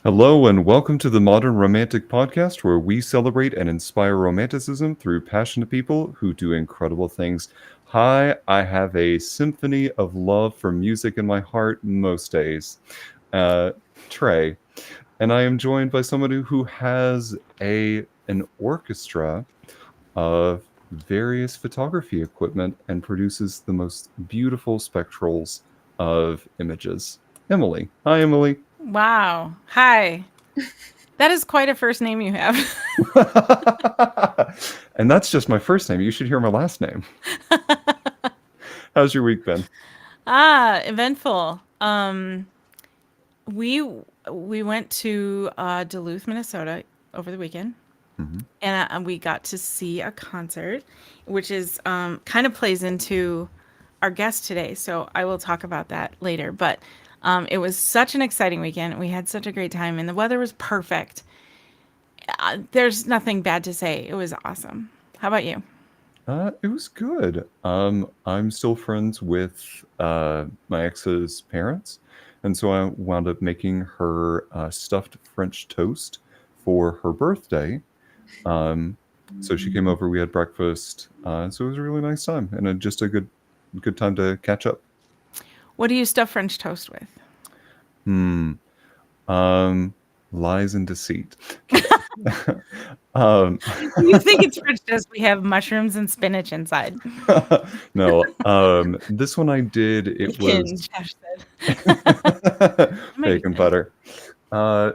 Hello and welcome to the Modern Romantic Podcast, where we celebrate and inspire romanticism through passionate people who do incredible things. Hi, I have a symphony of love for music in my heart most days, uh, Trey, and I am joined by somebody who has an orchestra of various photography equipment and produces the most beautiful spectrals of images. Emily. Hi, Emily. Wow. Hi. That is quite a first name you have. And that's just my first name. You should hear my last name. How's your week been? Eventful. We we went to Duluth, Minnesota over the weekend, Mm-hmm. and we got to see a concert, which is kind of plays into our guest today. So I will talk about that later. But it was such an exciting weekend. We had such a great time, and the weather was perfect. There's nothing bad to say. It was awesome. How about you? It was good. I'm still friends with my ex's parents, and so I wound up making her stuffed French toast for her birthday. Um, so she came over, we had breakfast, so it was a really nice time and just a good time to catch up. What do you stuff French toast with? Hmm. Um, Lies and deceit. Kidding. um, You think it's French toast? We have mushrooms and spinach inside. no, this one I did. It Bacon, was Josh said. That might be bacon good. butter.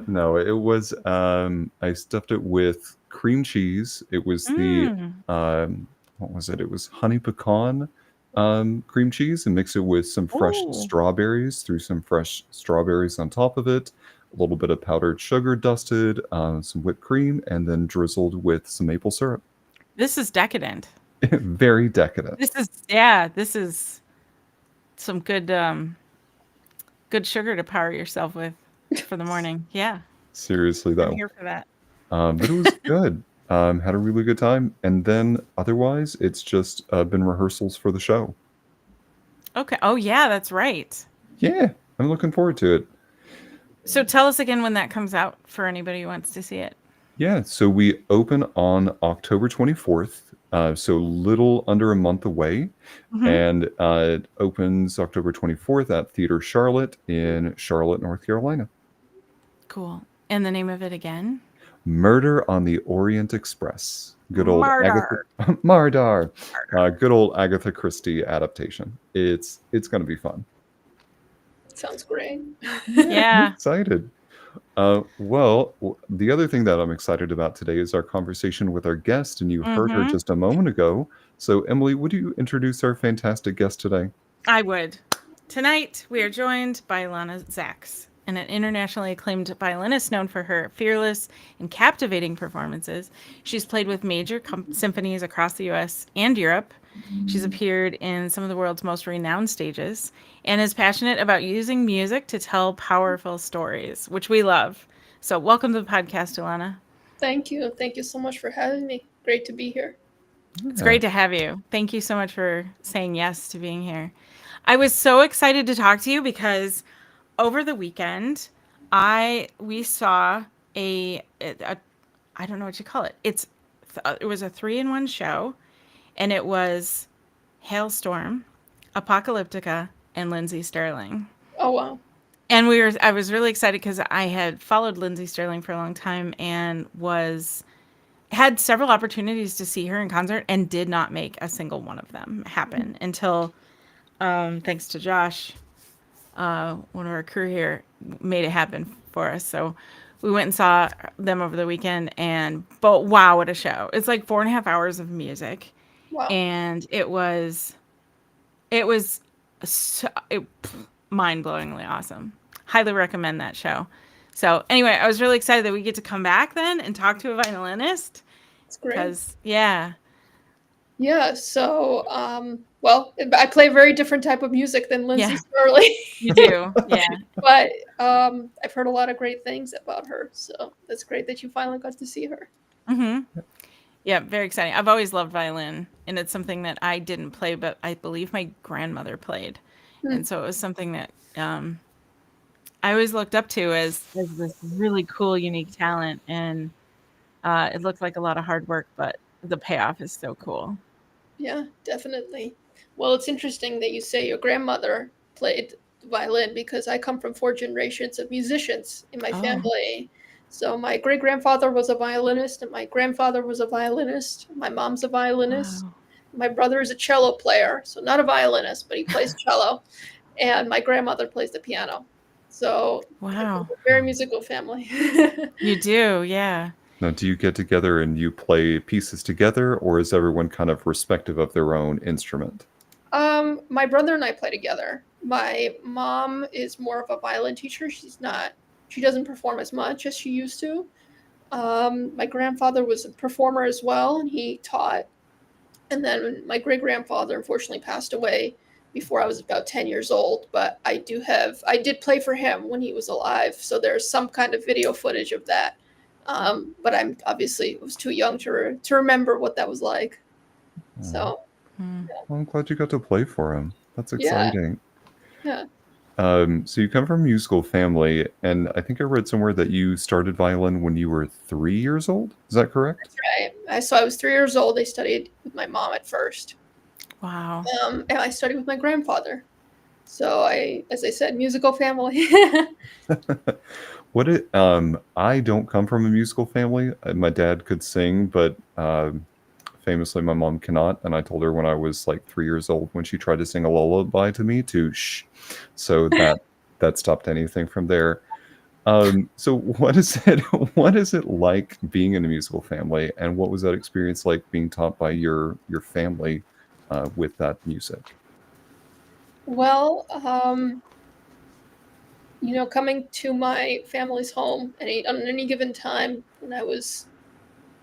No, it was. I stuffed it with cream cheese. It was the Mm. what was it? It was honey pecan cream cheese, and mix it with some fresh Oh, strawberries. Threw some fresh strawberries on top of it. A little bit of powdered sugar dusted, some whipped cream, and then drizzled with some maple syrup. this is decadent. Very decadent. This is some good sugar to power yourself with for the morning. Yeah, Seriously, I'm though. here for that. But it was good. Had a really good time. And then otherwise, it's just been rehearsals for the show. Okay. Oh yeah, that's right. Yeah, I'm looking forward to it. So tell us again when that comes out for anybody who wants to see it. Yeah, so we open on October 24th, so little under a month away. Hmm. And it opens October 24th at Theater Charlotte in Charlotte, North Carolina. Cool. And the name of it again? Murder on the Orient Express. Good old Agatha Murder. Mardar. Murder. Good old Agatha Christie adaptation. It's going to be fun. Sounds great. Yeah, I'm Yeah. excited. The other thing that I'm excited about today is our conversation with our guest, and you heard her Hmm. just a moment ago. So, Emily, would you introduce our fantastic guest today? I would. Tonight, we are joined by Ilana Zaks, an internationally acclaimed violinist known for her fearless and captivating performances. She's played with major symphonies across the US and Europe. She's appeared in some of the world's most renowned stages and is passionate about using music to tell powerful stories, which we love. So, welcome to the podcast, Ilana. Thank you. Thank you so much for having me. Great to be here. It's Yeah. great to have you. Thank you so much for saying yes to being here. I was so excited to talk to you because over the weekend, I we saw a I don't know what you call it. It was a 3-in-1 show, and it was Hailstorm, Apocalyptica, and Lindsay Sterling. Oh, wow. And I was really excited because I had followed Lindsay Sterling for a long time and was had several opportunities to see her in concert and did not make a single one of them happen until thanks to Josh, one of our crew here, made it happen for us. So we went and saw them over the weekend, but wow, what a show! It's like 4.5 hours of music, Wow. and it was so, mind blowingly awesome. Highly recommend that show. So anyway, I was really excited that we get to come back then and talk to a violinist It's great. because yeah, Yeah, so, well, I play a very different type of music than Lindsay yeah, Sterling, you do, yeah. but I've heard a lot of great things about her, so that's great that you finally got to see her. Hmm. Yeah, very exciting. I've always loved violin, and it's something that I didn't play, but I believe my grandmother played, Hmm. and so it was something that I always looked up to as this really cool, unique talent, and it looked like a lot of hard work, but the payoff is so cool. Yeah, definitely. Well, it's interesting that you say your grandmother played violin because I come from 4 generations of musicians in my Oh, family. So my great grandfather was a violinist, and my grandfather was a violinist. My mom's a violinist. wow, My brother is a cello player, so not a violinist, but he plays cello. And my grandmother plays the piano. So I come wow. from a very musical family. You do, yeah. Now, do you get together and you play pieces together, or is everyone kind of respective of their own instrument? My brother and I play together. My mom is more of a violin teacher. She doesn't perform as much as she used to. My grandfather was a performer as well, and he taught. And then my great grandfather unfortunately passed away before I was about 10 years old. But I did play for him when he was alive. So there's some kind of video footage of that. But I'm obviously was too young to remember what that was like. Oh, So Hmm. well, I'm glad you got to play for him. That's yeah, exciting. yeah. So you come from a musical family, and I think I read somewhere that you started violin when you were 3 years old. Is that correct? Right. I was 3 years old. I studied with my mom at first, Wow. and I studied with my grandfather. So as I said, musical family. I don't come from a musical family. My dad could sing, but famously, my mom cannot. And I told her when I was like 3 years old, when she tried to sing a lullaby to me, to shh. So that stopped anything from there. So what is it? What is it like being in a musical family, and what was that experience like being taught by your family with that music? Well, coming to my family's home on any given time when I was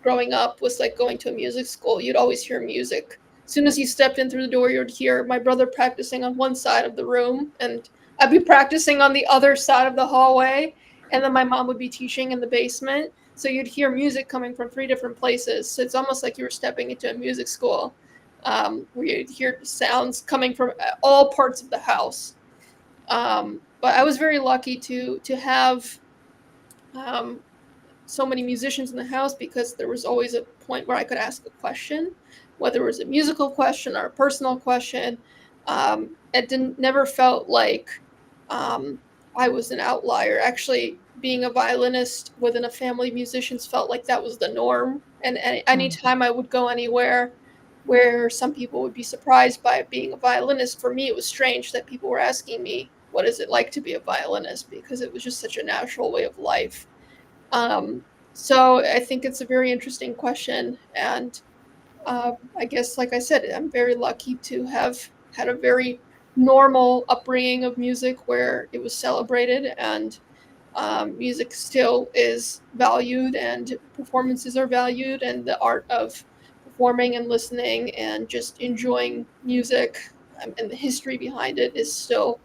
growing up was like going to a music school. You'd always hear music. As soon as you stepped in through the door, you'd hear my brother practicing on one side of the room, and I'd be practicing on the other side of the hallway. And then my mom would be teaching in the basement. So you'd hear music coming from 3 different places. So it's almost like you were stepping into a music school, where you'd hear sounds coming from all parts of the house. But I was very lucky to have um, so many musicians in the house because there was always a point where I could ask a question, whether it was a musical question or a personal question. It didn't never felt like I was an outlier. Actually, being a violinist within a family of musicians felt like that was the norm. And any Hmm. time I would go anywhere where some people would be surprised by being a violinist, for me it was strange that people were asking me, "What is it like to be a violinist?" Because it was just such a natural way of life. Um, so I think it's a very interesting question, and I guess, like I said, I'm very lucky to have had a very normal upbringing of music where it was celebrated, and music still is valued, and performances are valued, and the art of performing and listening and just enjoying music and the history behind it is still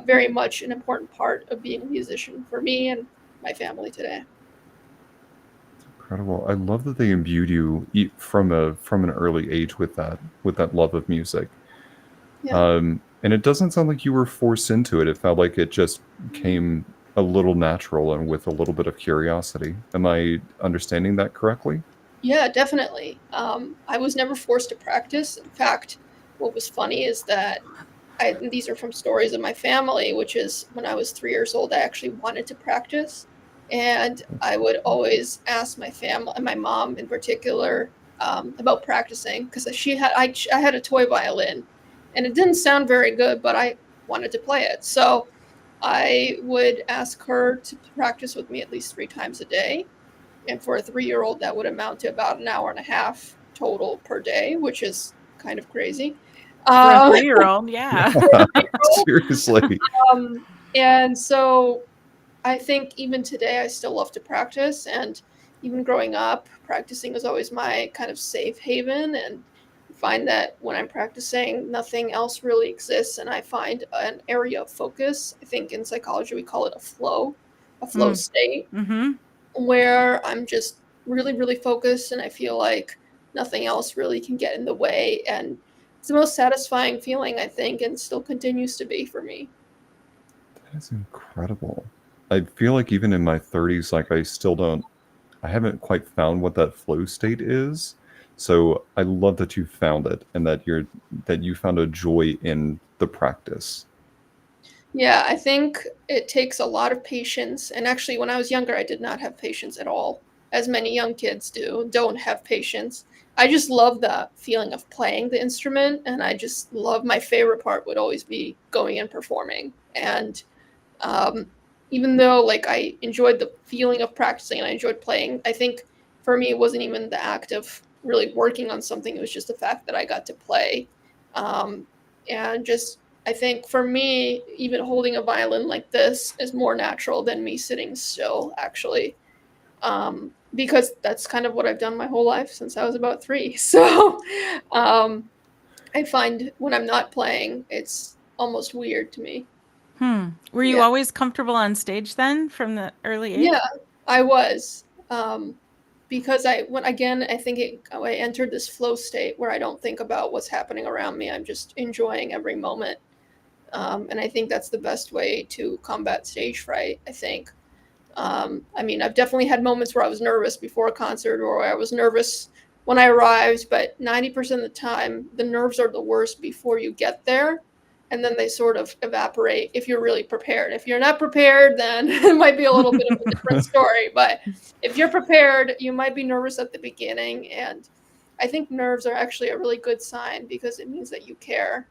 very much an important part of being a musician for me and my family today. Incredible. I love that they imbued you from an early age with that love of music. Yeah. And it doesn't sound like you were forced into it. It felt like it just came a little natural and with a little bit of curiosity. Am I understanding that correctly? Yeah, definitely. I was never forced to practice. In fact, what was funny is that these are from stories of my family, which is when I was 3 years old, I actually wanted to practice. And I would always ask my family, and my mom in particular, about practicing because I had a toy violin and it didn't sound very good, but I wanted to play it. So I would ask her to practice with me at least 3 times a day, and for a 3 year old, that would amount to about an hour and a half total per day, which is kind of crazy. For a Um, 3-year-old, yeah. Seriously. um, and so I think even today, I still love to practice. And even growing up, practicing was always my kind of safe haven. And I find that when I'm practicing, nothing else really exists. And I find an area of focus. I think in psychology, we call it a flow Mm. state Mm-hmm. where I'm just really, really focused and I feel like nothing else really can get in the way. And it's the most satisfying feeling, I think, and still continues to be for me. That's incredible. I feel like even in my 30s, like I haven't quite found what that flow state is. So I love that you found it and that you found a joy in the practice. Yeah, I think it takes a lot of patience. And actually, when I was younger, I did not have patience at all, as many young kids don't have patience. I just love the feeling of playing the instrument. And I just love my favorite part would always be going and performing. And um, even though like I enjoyed the feeling of practicing and I enjoyed playing, I think for me, it wasn't even the act of really working on something. It was just the fact that I got to play. Um, and just I think for me, even holding a violin like this is more natural than me sitting still, actually, because that's kind of what I've done my whole life since I was about 3. So um, I find when I'm not playing, it's almost weird to me. Were you Yeah, always comfortable on stage then from the early age? yeah, I was. Because I think I entered this flow state where I don't think about what's happening around me. I'm just enjoying every moment. And I think that's the best way to combat stage fright, I think. I mean, I've definitely had moments where I was nervous before a concert or I was nervous when I arrived, but 90% of the time, the nerves are the worst before you get there. And then they sort of evaporate if you're really prepared. If you're not prepared, then it might be a little bit of a different story. But if you're prepared, you might be nervous at the beginning. And I think nerves are actually a really good sign because it means that you care.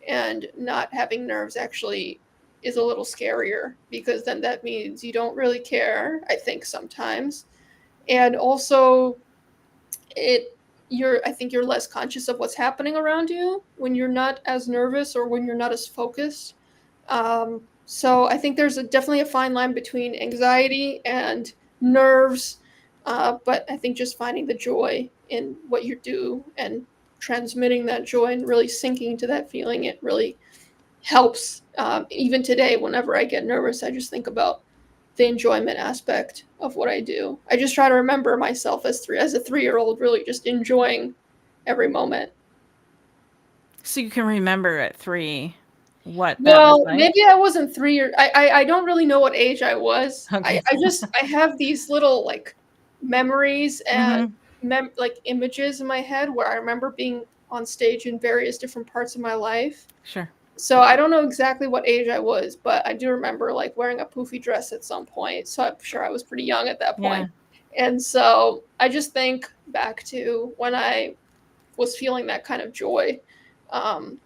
And not having nerves actually is a little scarier because then that means you don't really care, I think sometimes. And also it I think you're less conscious of what's happening around you when you're not as nervous or when you're not as focused. So I think there's definitely a fine line between anxiety and nerves, but I think just finding the joy in what you do and transmitting that joy and really sinking into that feeling, it really helps. Even today, whenever I get nervous, I just think about the enjoyment aspect of what I do. I just try to remember myself as a 3-year-old, really just enjoying every moment. So you can remember at 3 what that was Well, like? maybe I wasn't 3 or I don't really know what age I was. Okay. I have these little like memories and Mm-hmm. like images in my head where I remember being on stage in various different parts of my life. Sure. So I don't know exactly what age I was, but I do remember like wearing a poofy dress at some point. So I'm sure I was pretty young at that Yeah. point. And so I just think back to when I was feeling that kind of joy, um,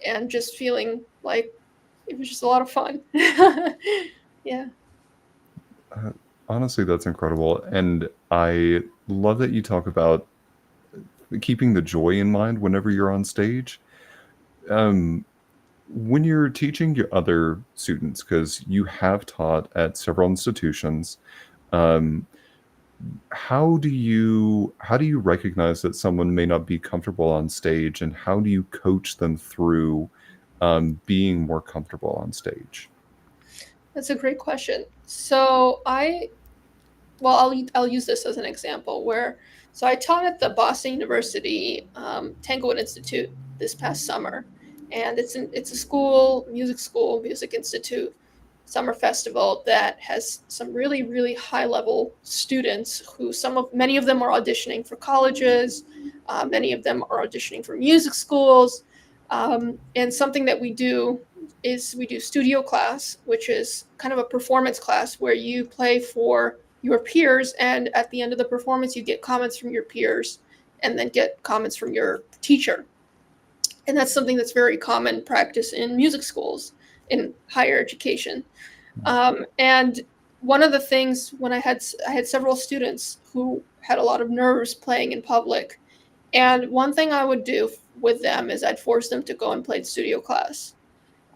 and just feeling like it was just a lot of fun. Yeah. Uh, Honestly, that's incredible. And I love that you talk about keeping the joy in mind whenever you're on stage. Um, when you're teaching your other students, because you have taught at several institutions, um, how do you recognize that someone may not be comfortable on stage, and how do you coach them through being more comfortable on stage? That's a great question. I'll use this as an example where I taught at the Boston University Tanglewood Institute this past summer, and it's a music institute summer festival that has some really high level students who many of them are auditioning for colleges, many of them are auditioning for music schools, and something that we do is we do studio class, which is kind of a performance class where you play for your peers, and at the end of the performance you get comments from your peers and then get comments from your teacher. And that's something that's very common practice in music schools in higher education. And one of the things when I had several students who had a lot of nerves playing in public, and one thing I would do with them is I'd force them to go and play studio class.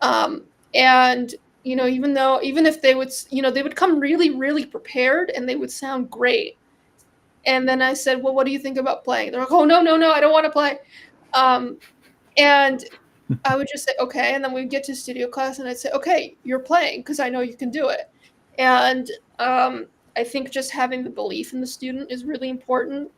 And even if they would, they would come really prepared and they would sound great. And then I said, well, what do you think about playing? They're like, oh, no, I don't want to play. Um, and I would just say, okay. And then we'd get to studio class and I'd say, okay, you're playing because I know you can do it. And I think just having the belief in the student is really important.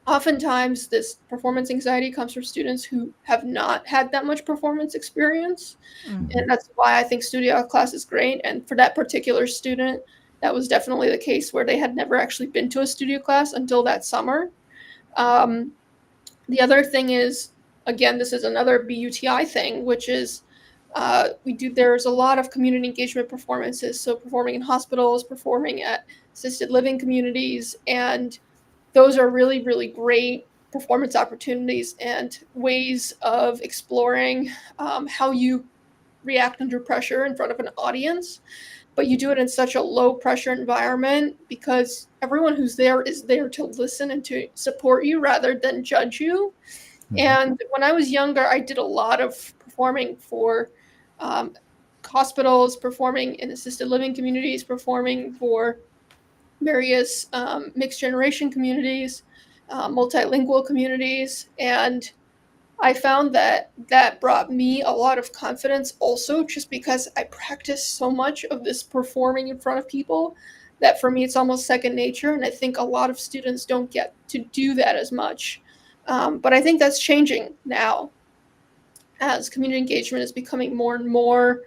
oftentimes this performance anxiety comes from students who have not had that much performance experience. And that's why I think studio class is great. And for that particular student, that was definitely the case where they had never actually been to a studio class until that summer. Um, the other thing is, again, this is another BUTI thing, which is there's a lot of community engagement performances. So performing in hospitals, performing at assisted living communities, and those are really, really great performance opportunities and ways of exploring how you react under pressure in front of an audience. But you do it in such a low pressure environment because everyone who's there is there to listen and to support you rather than judge you. And when I was younger, I did a lot of performing for um, hospitals, performing in assisted living communities, performing for various mixed generation communities, multilingual communities. And I found that that brought me a lot of confidence also, just because I practiced so much of this performing in front of people that for me it's almost second nature. And I think a lot of students don't get to do that as much. But I think that's changing now as community engagement is becoming more and more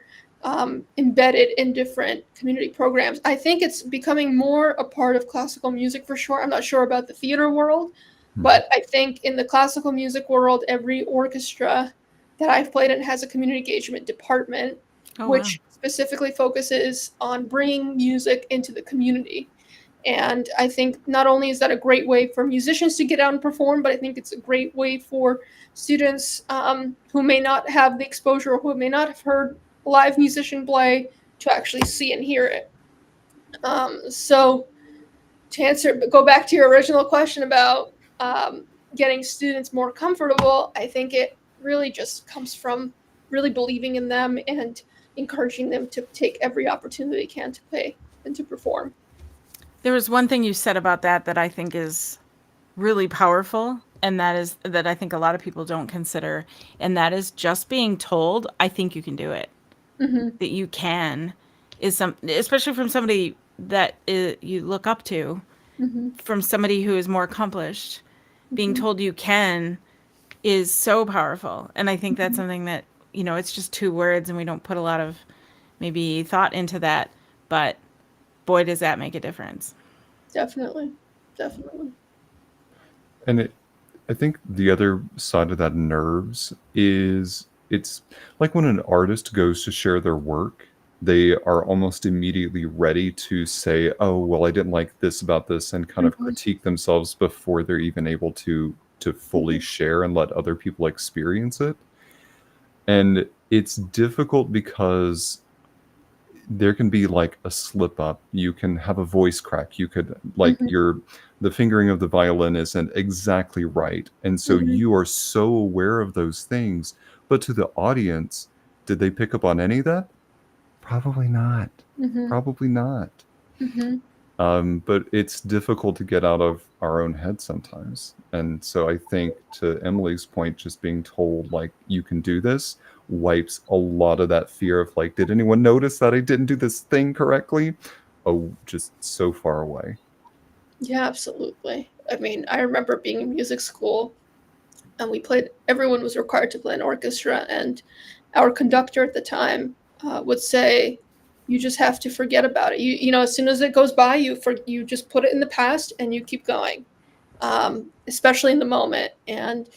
embedded in different community programs. I think it's becoming more a part of classical music for sure. I'm not sure about the theater world, but I think in the classical music world, every orchestra that I've played in has a community engagement department, which specifically focuses on bringing music into the community. And I think not only is that a great way for musicians to get out and perform, but I think it's a great way for students who may not have the exposure or who may not have heard a live musician play to actually see and hear it. So to go back to your original question about getting students more comfortable, I think it really just comes from really believing in them and encouraging them to take every opportunity they can to play and to perform. There was one thing you said about that I think is really powerful, and that is that I think a lot of people don't consider, and that is just being told, I think you can do it. That you can is especially from somebody that you look up to, from somebody who is more accomplished. Being told you can is so powerful, and I think that's something that, it's just two words and we don't put a lot of maybe thought into that, but boy, does that make a difference. Definitely. And I think the other side of that nerves is it's like when an artist goes to share their work, they are almost immediately ready to say, oh, well, I didn't like this about this, and kind of critique themselves before they're even able to fully share and let other people experience it. And it's difficult because there can be like a slip up. You can have a voice crack. You could like the fingering of the violin isn't exactly right. And so you are so aware of those things. But to the audience, did they pick up on any of that? Probably not. Probably not. But it's difficult to get out of our own head sometimes. And so I think, to Emily's point, just being told like you can do this wipes a lot of that fear of like, did anyone notice that I didn't do this thing correctly? Oh, just so far away. Yeah, absolutely. I mean, I remember being in music school and everyone was required to play an orchestra, and our conductor at the time would say, you just have to forget about it. As soon as it goes by, you just put it in the past and you keep going, especially in the moment. And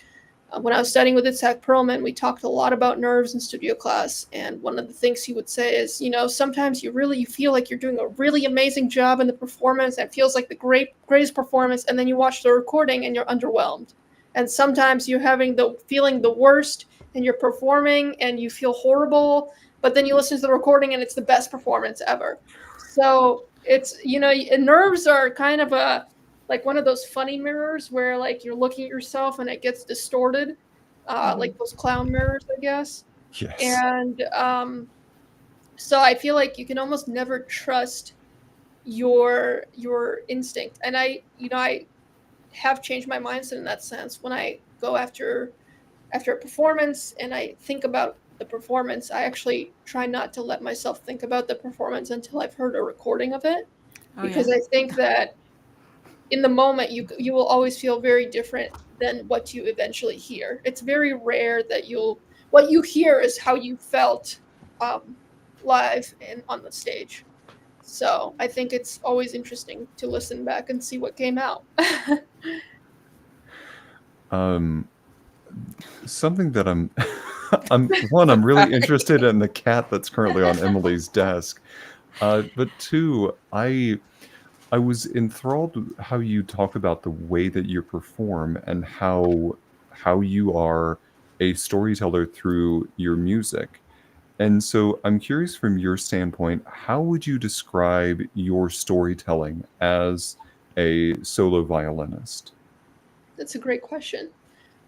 when I was studying with Itzhak Perlman, we talked a lot about nerves in studio class. And one of the things he would say is, sometimes you feel like you're doing a really amazing job in the performance. And it feels like the greatest performance. And then you watch the recording and you're underwhelmed. And sometimes you're feeling the worst and you're performing and you feel horrible. But then you listen to the recording and it's the best performance ever. So it's, nerves are kind of like one of those funny mirrors where like you're looking at yourself and it gets distorted, like those clown mirrors, I guess. Yes. And so I feel like you can almost never trust your instinct. And I have changed my mindset in that sense. When I go after a performance and I think about the performance, I actually try not to let myself think about the performance until I've heard a recording of it. Because I think that in the moment, you will always feel very different than what you eventually hear. It's very rare that what you hear is how you felt um, live and on the stage. So I think it's always interesting to listen back and see what came out. Um, something that I'm really interested in the cat that's currently on Emily's desk. But two, I was enthralled with how you talk about the way that you perform and how you are a storyteller through your music. And so I'm curious from your standpoint, how would you describe your storytelling as a solo violinist? That's a great question.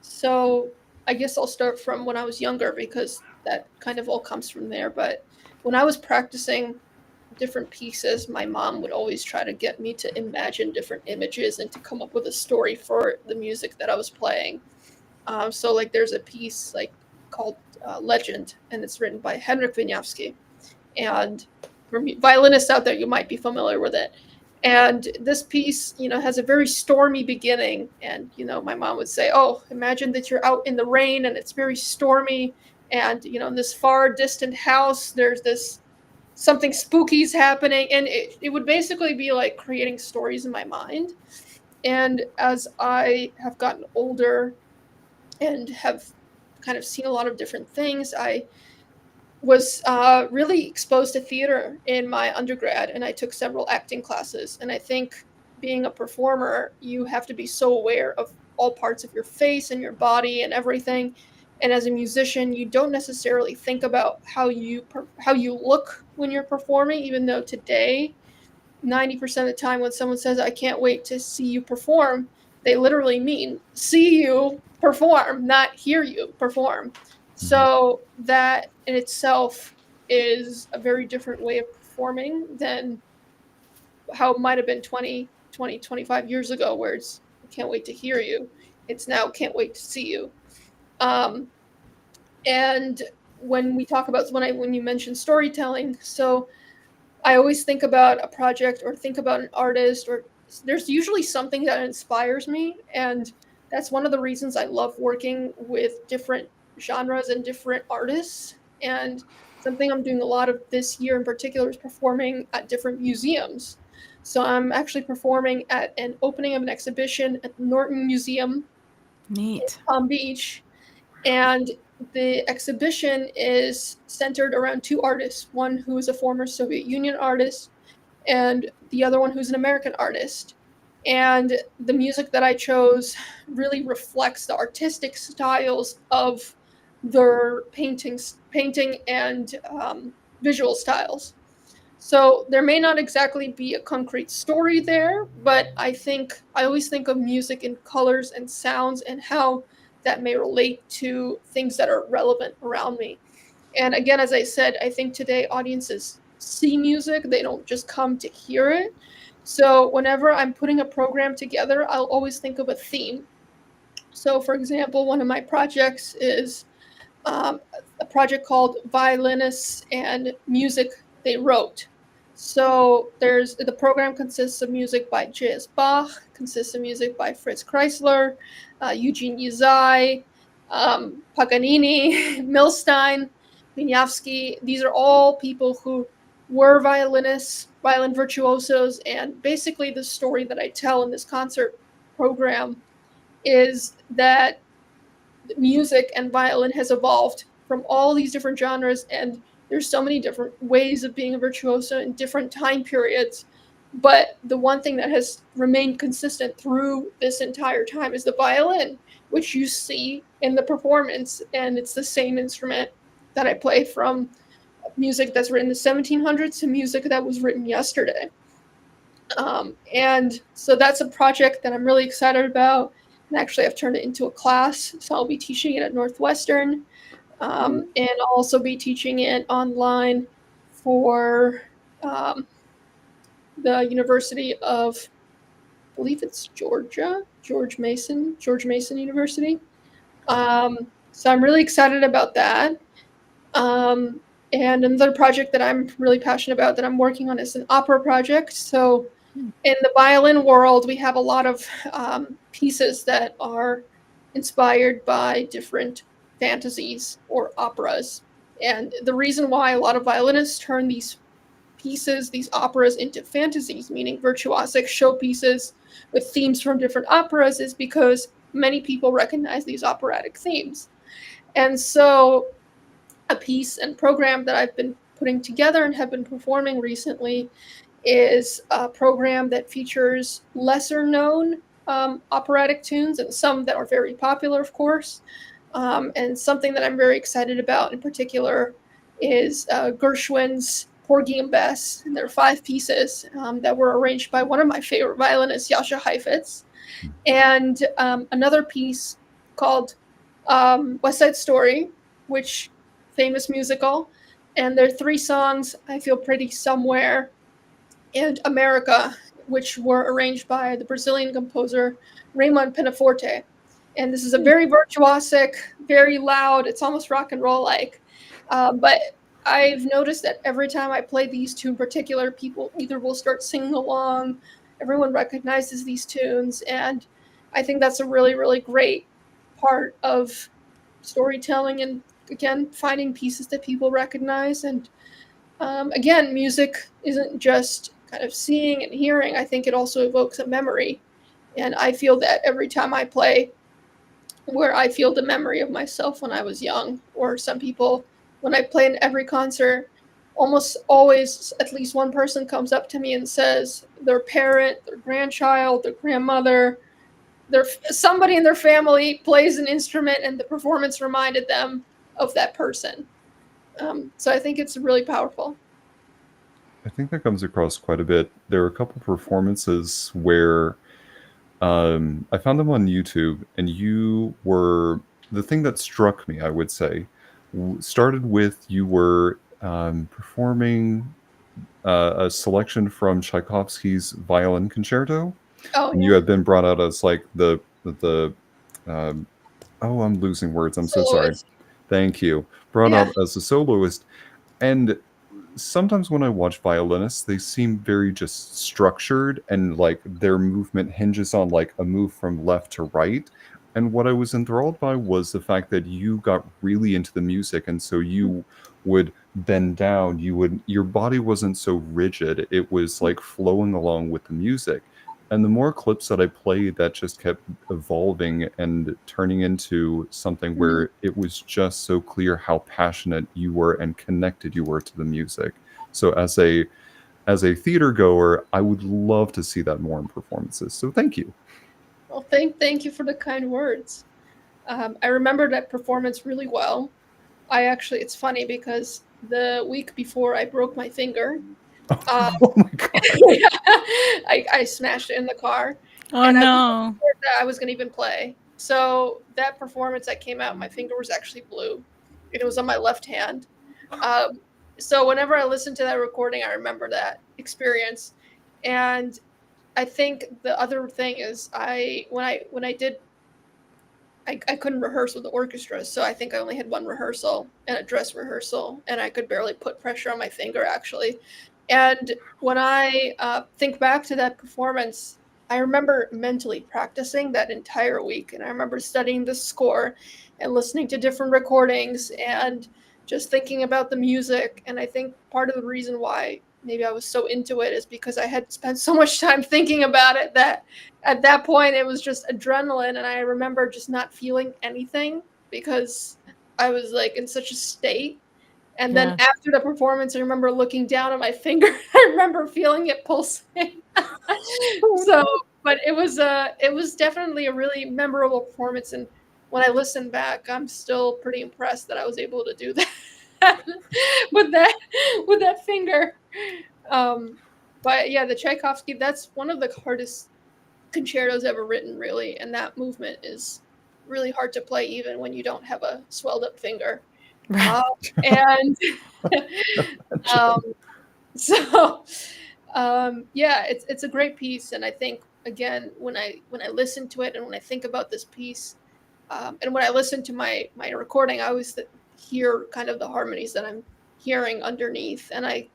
So I guess I'll start from when I was younger because that kind of all comes from there. But when I was practicing different pieces, my mom would always try to get me to imagine different images and to come up with a story for the music that I was playing. So like there's a piece like called Legend, and it's written by Henryk Wieniawski. And for violinists out there, you might be familiar with it. And this piece, has a very stormy beginning. And, my mom would say, oh, imagine that you're out in the rain and it's very stormy. And, in this far distant house, there's this something spooky's happening. And it would basically be like creating stories in my mind. And as I have gotten older and have kind of seen a lot of different things, I was really exposed to theater in my undergrad, and I took several acting classes. And I think being a performer, you have to be so aware of all parts of your face and your body and everything. And as a musician, you don't necessarily think about how you look when you're performing, even though today 90% of the time when someone says, I can't wait to see you perform, they literally mean see you perform, not hear you perform. So that in itself is a very different way of performing than how it might have been 25 years ago, where it's I can't wait to hear you. It's now can't wait to see you. Um, and when we talk about when you mention storytelling, so I always think about a project or think about an artist, or there's usually something that inspires me. And that's one of the reasons I love working with different genres and different artists. And something I'm doing a lot of this year in particular is performing at different museums. So I'm actually performing at an opening of an exhibition at the Norton Museum in Neat. Palm Beach. And the exhibition is centered around two artists, one who is a former Soviet Union artist and the other one who's an American artist. And the music that I chose really reflects the artistic styles of their painting and visual styles. So there may not exactly be a concrete story there, but I always think of music in colors and sounds and how that may relate to things that are relevant around me. And again, as I said, I think today audiences see music, they don't just come to hear it. So whenever I'm putting a program together, I'll always think of a theme. So for example, one of my projects is a project called Violinists and Music They Wrote. So the program consists of music by J.S. Bach, consists of music by Fritz Kreisler, Eugene Yzai, Paganini, Milstein, Wieniawski. These are all people who were violinists, violin virtuosos, and basically the story that I tell in this concert program is that music and violin has evolved from all these different genres, and there's so many different ways of being a virtuoso in different time periods. But the one thing that has remained consistent through this entire time is the violin, which you see in the performance, and it's the same instrument that I play, from music that's written in the 1700s to music that was written yesterday. And so that's a project that I'm really excited about. And actually, I've turned it into a class, so I'll be teaching it at Northwestern. And I'll also be teaching it online for the University of, I believe it's Georgia, George Mason University. So I'm really excited about that. And another project that I'm really passionate about that I'm working on is an opera project. So In the violin world, we have a lot of pieces that are inspired by different fantasies or operas. And the reason why a lot of violinists turn these pieces, these operas, into fantasies, meaning virtuosic showpieces with themes from different operas, is because many people recognize these operatic themes. And so a piece and program that I've been putting together and have been performing recently is a program that features lesser known operatic tunes and some that are very popular, of course. And something that I'm very excited about in particular is Gershwin's Porgy and Bess. And there are 5 pieces that were arranged by one of my favorite violinists, Jascha Heifetz. And another piece called West Side Story, which famous musical. And there are 3 songs, I Feel Pretty Somewhere, and America, which were arranged by the Brazilian composer Raymond Penaforte. And this is a very virtuosic, very loud, it's almost rock and roll like. But I've noticed that every time I play these 2 in particular, people either will start singing along, everyone recognizes these tunes, and I think that's a really, really great part of storytelling and, again, finding pieces that people recognize. And again, music isn't just kind of seeing and hearing. I think it also evokes a memory. And I feel that every time I play, where I feel the memory of myself when I was young, or some people, when I play in every concert, almost always at least one person comes up to me and says their parent, their grandchild, their grandmother, somebody in their family plays an instrument and the performance reminded them of that person. So I think it's really powerful. I think that comes across quite a bit. There are a couple performances where I found them on YouTube, and the thing that struck me, I would say, started with you were performing a selection from Tchaikovsky's Violin Concerto. Oh, And yeah. you had been brought out as like the oh, I'm losing words. I'm so sorry. Soloist. Thank you. Brought Yeah. out as a soloist. And sometimes when I watch violinists, they seem very just structured, and like their movement hinges on like a move from left to right. And what I was enthralled by was the fact that you got really into the music, and so you would bend down, your body wasn't so rigid. It was like flowing along with the music. And the more clips that I played, that just kept evolving and turning into something where it was just so clear how passionate you were and connected you were to the music. So as a theater goer, I would love to see that more in performances. So thank you. Well, thank you for the kind words. I remember that performance really well. It's funny because the week before I broke my finger, Oh my god. I smashed it in the car. Oh And I no. wasn't sure that I was going to even play. So that performance that came out, my finger was actually blue, and it was on my left hand. So whenever I listen to that recording, I remember that experience. And I think the other thing is when I did, I couldn't rehearse with the orchestra, so I think I only had 1 rehearsal and a dress rehearsal, and I could barely put pressure on my finger, actually. And when I think back to that performance, I remember mentally practicing that entire week, and I remember studying the score and listening to different recordings and just thinking about the music. And I think part of the reason why maybe I was so into it is because I had spent so much time thinking about it that at that point it was just adrenaline, and I remember just not feeling anything because I was like in such a state. And then Yeah. after the performance, I remember looking down at my finger. I remember feeling it pulsing. So, but it was definitely a really memorable performance. And when I listen back, I'm still pretty impressed that I was able to do that with that finger. But yeah, the Tchaikovsky, that's one of the hardest concertos ever written, really. And that movement is really hard to play even when you don't have a swelled up finger. Right. And um, so yeah, it's a great piece. And I think, again, when I listen to it and when I think about this piece, and when I listen to my recording, I always hear kind of the harmonies that I'm hearing underneath, and I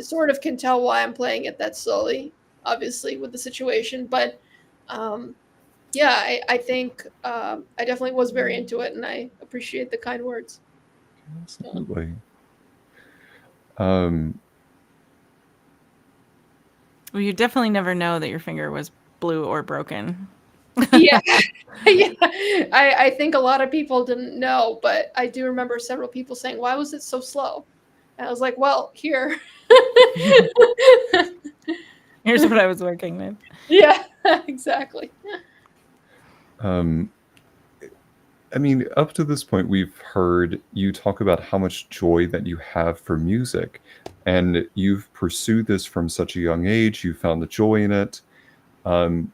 sort of can tell why I'm playing it that slowly. obviously, with the situation. But yeah, I think I definitely was very into it, and I appreciate the kind words. So, Absolutely. Um, Well, you definitely never know that your finger was blue or broken. yeah, yeah. I think a lot of people didn't know, but I do remember several people saying, "Why was it so slow?" And I was like, "Well, here." Here's what I was working with. Yeah, exactly. um, I mean, up to this point, we've heard you talk about how much joy that you have for music, and you've pursued this from such a young age. You found the joy in it.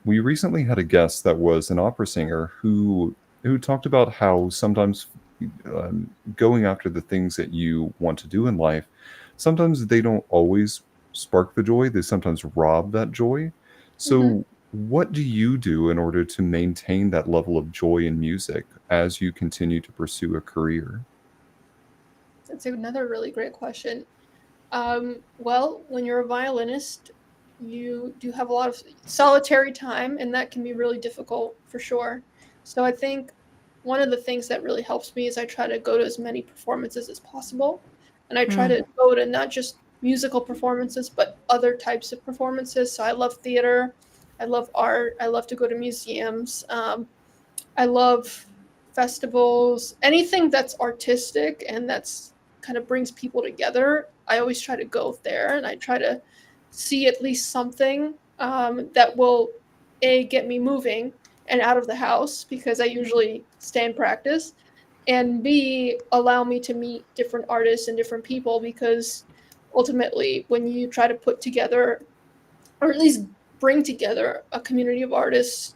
We recently had a guest that was an opera singer who talked about how sometimes going after the things that you want to do in life, sometimes they don't always spark the joy. They sometimes rob that joy. Hmm. So, what do you do in order to maintain that level of joy in music as you continue to pursue a career? That's another really great question. Well, when you're a violinist, you do have a lot of solitary time, and that can be really difficult for sure. So I think one of the things that really helps me is I try to go to as many performances as possible. And I try Mm. to go to not just musical performances, but other types of performances. So I love theater, I love art, I love to go to museums. I love festivals, anything that's artistic and that's kind of brings people together. I always try to go there and I try to see at least something that will a get me moving and out of the house because I usually stay in practice, and b allow me to meet different artists and different people because ultimately when you try to put together or at least bring together a community of artists,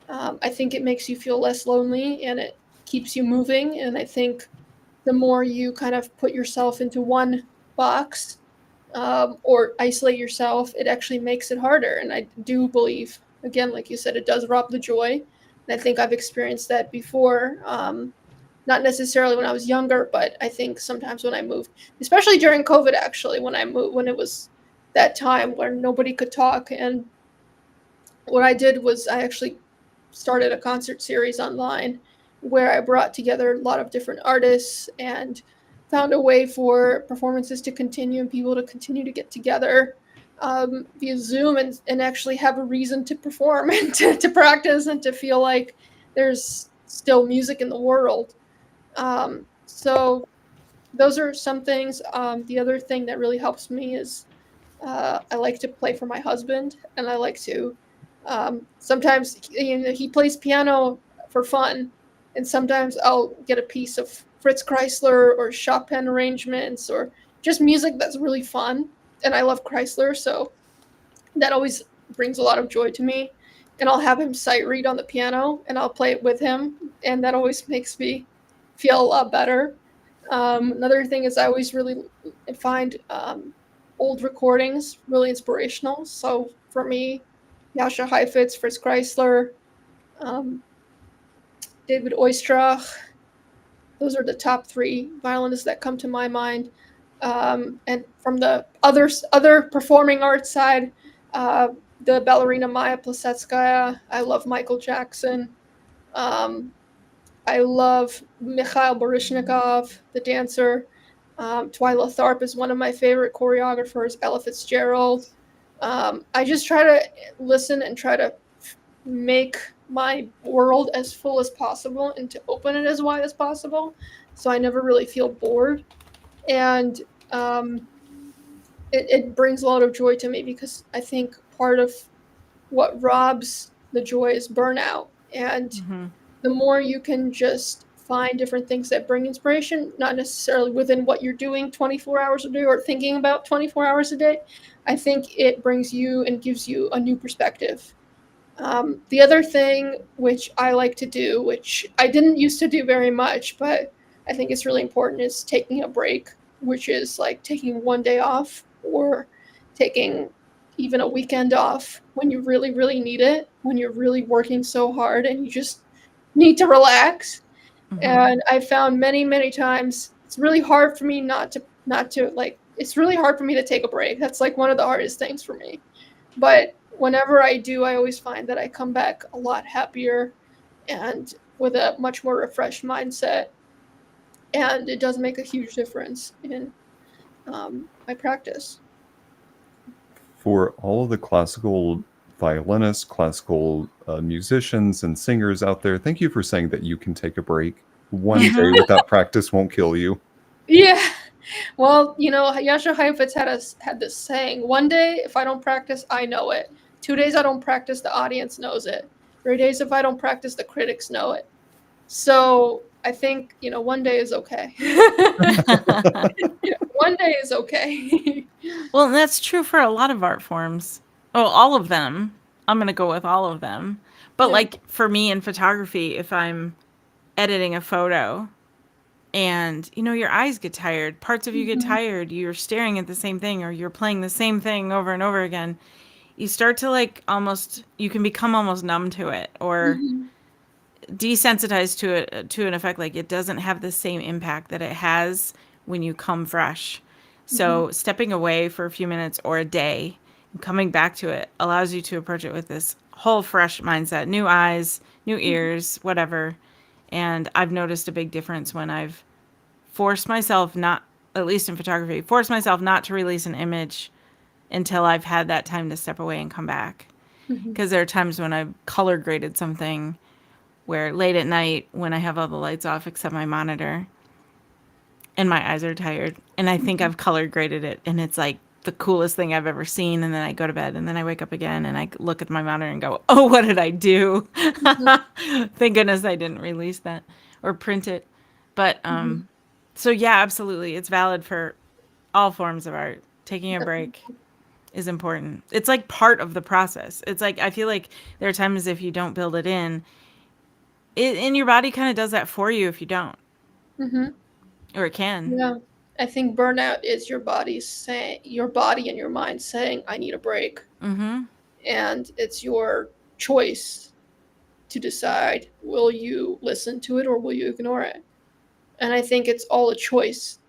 I think it makes you feel less lonely and it keeps you moving. And I think the more you kind of put yourself into one box or isolate yourself, it actually makes it harder. And I do believe, again, like you said, it does rob the joy. And I think I've experienced that before. Not necessarily when I was younger, but I think sometimes when I moved, especially during COVID, actually, when I moved, when it was that time where nobody could talk. And what I did was I actually started a concert series online where I brought together a lot of different artists and found a way for performances to continue and people to continue to get together via Zoom and actually have a reason to perform and to practice and to feel like there's still music in the world. So those are some things. The other thing that really helps me is I like to play for my husband, and I like to sometimes he plays piano for fun, and sometimes I'll get a piece of Fritz Kreisler or Chopin arrangements or just music that's really fun. And I love Kreisler, so that always brings a lot of joy to me. And I'll have him sight read on the piano, and I'll play it with him, and that always makes me feel a lot better. Another thing is I always really find old recordings really inspirational. So for me, Jascha Heifetz, Fritz Kreisler, um, David Oistrakh, those are the top three violinists that come to my mind. And from the other performing arts side, the ballerina Maya Plassetskaya. I love Michael Jackson. Um, I love Mikhail Baryshnikov, the dancer. Twyla Tharp is one of my favorite choreographers. Ella Fitzgerald. I just try to listen and try to make my world as full as possible and to open it as wide as possible, so I never really feel bored. And um, it brings a lot of joy to me because I think part of what robs the joy is burnout. And Hmm. the more you can just find different things that bring inspiration, not necessarily within what you're doing 24 hours a day or thinking about 24 hours a day, I think it brings you and gives you a new perspective. The other thing which I like to do, which I didn't used to do very much, but I think it's really important, is taking a break, which is like taking one day off or taking even a weekend off when you really, really need it, when you're really working so hard and you just need to relax. Hmm. And I found many, many times it's really hard for me not to like it's really hard for me to take a break. That's like one of the hardest things for me. But whenever I do, I always find that I come back a lot happier and with a much more refreshed mindset. And it does make a huge difference in my practice. For all of the classical violinists, classical musicians, and singers out there, thank you for saying that you can take a break. One day without practice won't kill you. Yeah. Well, Yasha Heifetz had this saying: 1 day, if I don't practice, I know it. 2 days, I don't practice, the audience knows it. 3 days, if I don't practice, the critics know it. So I think, 1 day is okay. 1 day is okay. Well, and that's true for a lot of art forms. Oh, all of them. I'm going to go with all of them. But Yeah. like for me in photography, if I'm editing a photo and your eyes get tired, parts of you get tired, you're staring at the same thing or you're playing the same thing over and over again, you start to you can become almost numb to it or desensitized to it, to an effect. Like it doesn't have the same impact that it has when you come fresh. So stepping away for a few minutes or a day and coming back to it allows you to approach it with this whole fresh mindset, new eyes, new ears, whatever. And I've noticed a big difference when I've forced myself not, at least in photography, forced myself not to release an image until I've had that time to step away and come back. Because there are times when I've color graded something where late at night when I have all the lights off except my monitor and my eyes are tired and I think I've color graded it and it's like the coolest thing I've ever seen, and then I go to bed and then I wake up again and I look at my monitor and go, oh, what did I do? Thank goodness I didn't release that or print it. But so yeah, absolutely, it's valid for all forms of art. Taking a break is important. It's like part of the process. It's like I feel like there are times if you don't build it in, and your body kind of does that for you if you don't, or it can. Yeah. I think burnout is your body and your mind saying, I need a break. And it's your choice to decide, will you listen to it or will you ignore it? And I think it's all a choice.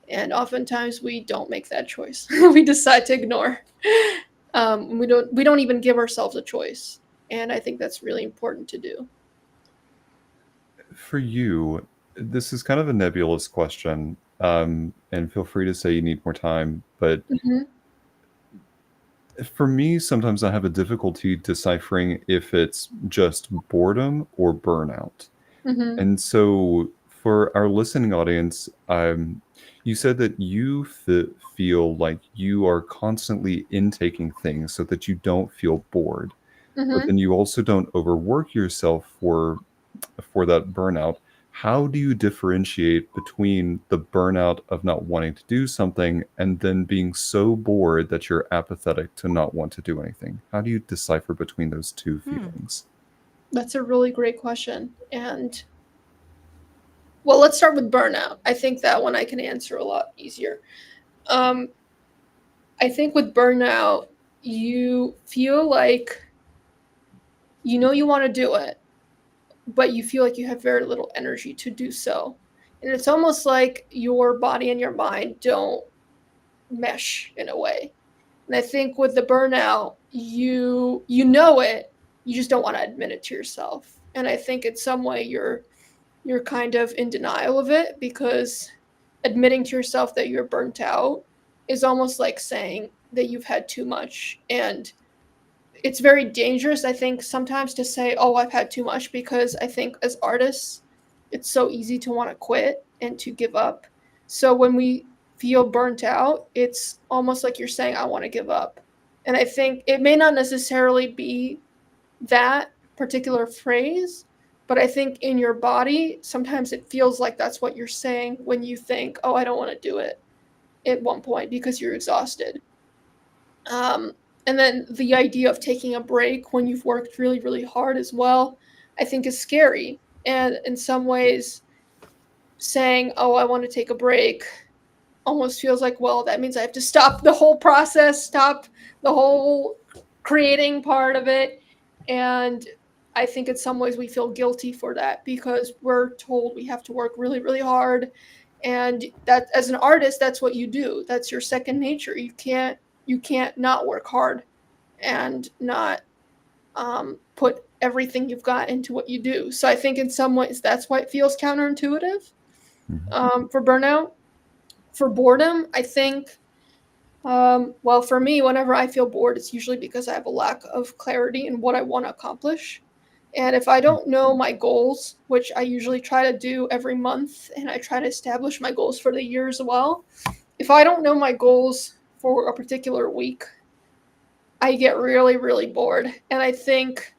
And oftentimes we don't make that choice. We decide to ignore. We don't even give ourselves a choice. And I think that's really important to do. For you, this is kind of a nebulous question, and feel free to say you need more time. But for me, sometimes I have a difficulty deciphering if it's just boredom or burnout. And so for our listening audience, you said that you feel like you are constantly intaking things so that you don't feel bored. But then you also don't overwork yourself for that burnout. How do you differentiate between the burnout of not wanting to do something and then being so bored that you're apathetic to not want to do anything? How do you decipher between those two feelings? That's a really great question. And well, let's start with burnout. I think that one I can answer a lot easier. I think with burnout, you feel like you want to do it, but you feel like you have very little energy to do so. And it's almost like your body and your mind don't mesh in a way. And I think with the burnout, you know it, you just don't want to admit it to yourself. And I think in some way you're kind of in denial of it, because admitting to yourself that you're burnt out is almost like saying that you've had too much. And it's very dangerous, I think, sometimes to say, oh, I've had too much, because I think as artists, it's so easy to want to quit and to give up. So when we feel burnt out, it's almost like you're saying, I want to give up. And I think it may not necessarily be that particular phrase, but I think in your body, sometimes it feels like that's what you're saying when you think, oh, I don't want to do it at one point because you're exhausted. And then the idea of taking a break when you've worked really, really hard as well, I think is scary. And in some ways, saying, oh, I want to take a break almost feels like, well, that means I have to stop the whole process, stop the whole creating part of it. And I think in some ways we feel guilty for that, because we're told we have to work really, really hard. And that, as an artist, that's what you do. That's your second nature. You can't not work hard. and not put everything you've got into what you do. So I think in some ways that's why it feels counterintuitive for burnout. For boredom, I think, well, for me, whenever I feel bored, it's usually because I have a lack of clarity in what I want to accomplish. And if I don't know my goals, which I usually try to do every month, and I try to establish my goals for the year as well, if I don't know my goals for a particular week, I get really, really bored. And I think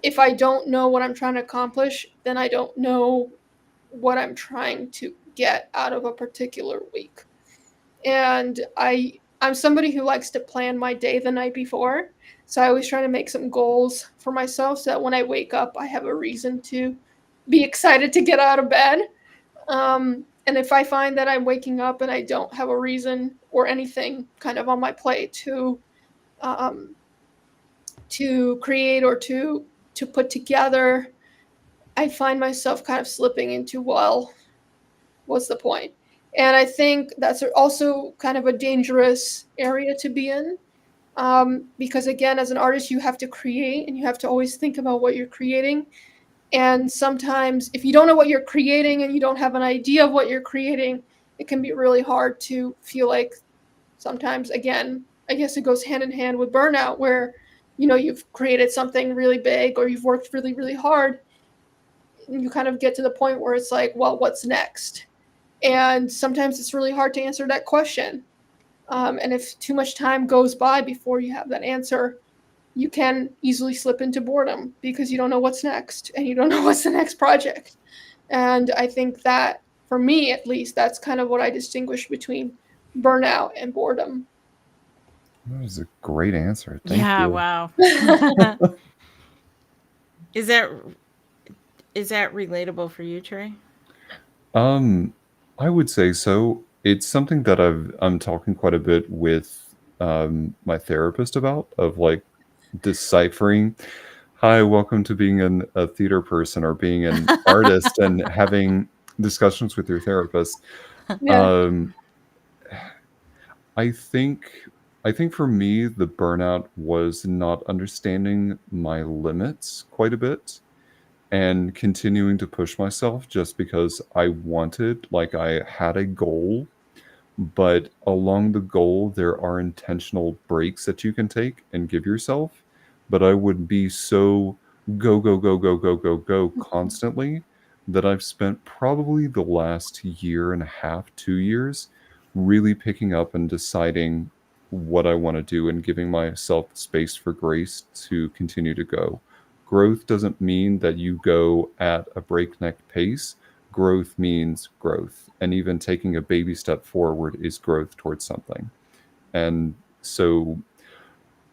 if I don't know what I'm trying to accomplish, then I don't know what I'm trying to get out of a particular week. And I'm somebody who likes to plan my day the night before. So I always try to make some goals for myself so that when I wake up, I have a reason to be excited to get out of bed. And if I find that I'm waking up and I don't have a reason or anything kind of on my plate um, to create or to put together, I find myself kind of slipping into, well, what's the point? And I think that's also kind of a dangerous area to be in. Because again, as an artist, you have to create and you have to always think about what you're creating. And sometimes, if you don't know what you're creating and you don't have an idea of what you're creating, it can be really hard to feel like sometimes, again, I guess it goes hand in hand with burnout, where you've created something really big or you've worked really, really hard. And you kind of get to the point where it's like, well, what's next? And sometimes it's really hard to answer that question. And if too much time goes by before you have that answer, you can easily slip into boredom because you don't know what's next and you don't know what's the next project. And I think that, for me at least, that's kind of what I distinguish between burnout and boredom. That was a great answer. Thank Yeah, you. wow. Is that relatable for you, Trey? I would say so. It's something that I'm talking quite a bit with my therapist about, of like deciphering. Hi, welcome to being a theater person or being an artist and having discussions with your therapist. Yeah. Um, I think I think for me the burnout was not understanding my limits quite a bit and continuing to push myself just because I wanted, like I had a goal, but along the goal there are intentional breaks that you can take and give yourself. But I would be so go go go go go go go constantly that I've spent probably the last year and a half, 2 years, really picking up and deciding what I want to do and giving myself space for grace to continue to go. Growth doesn't mean that you go at a breakneck pace. Growth means growth. And even taking a baby step forward is growth towards something. And so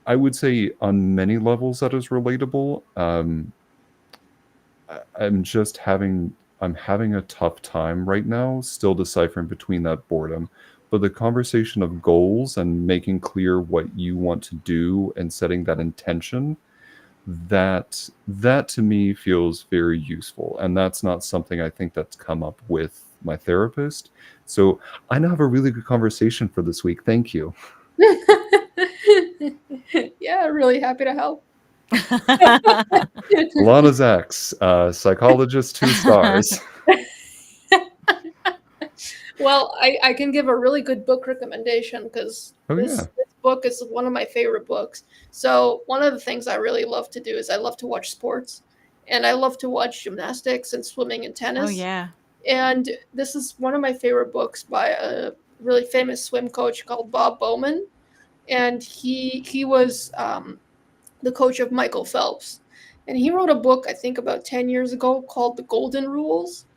I would say on many levels that is relatable. I'm just I'm having a tough time right now, still deciphering between that boredom. But the conversation of goals and making clear what you want to do and setting that intention, that to me feels very useful. And that's not something I think that's come up with my therapist. So I now have a really good conversation for this week. Thank you. Yeah, really happy to help. Ilana Zaks, psychologist, 2 stars. Well, I can give a really good book recommendation because Oh this, yeah. this book is one of my favorite books. So one of the things I really love to do is I love to watch sports, and I love to watch gymnastics and swimming and Oh tennis. yeah. And this is one of my favorite books by a really famous swim coach called Bob Bowman, and he was the coach of Michael Phelps, and he wrote a book I think about 10 years ago called The Golden Rules,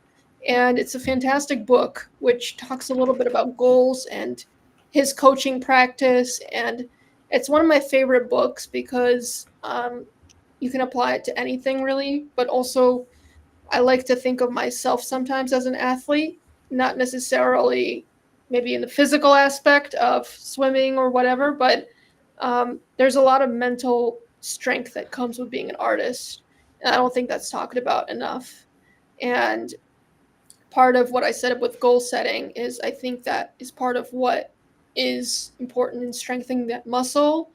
and it's a fantastic book which talks a little bit about goals and his coaching practice. And it's one of my favorite books because you can apply it to anything really, but also I like to think of myself sometimes as an athlete, not necessarily maybe in the physical aspect of swimming or whatever, but there's a lot of mental strength that comes with being an artist, and I don't think that's talked about enough. And part of what I said with goal setting is I think that is part of what is important in strengthening that muscle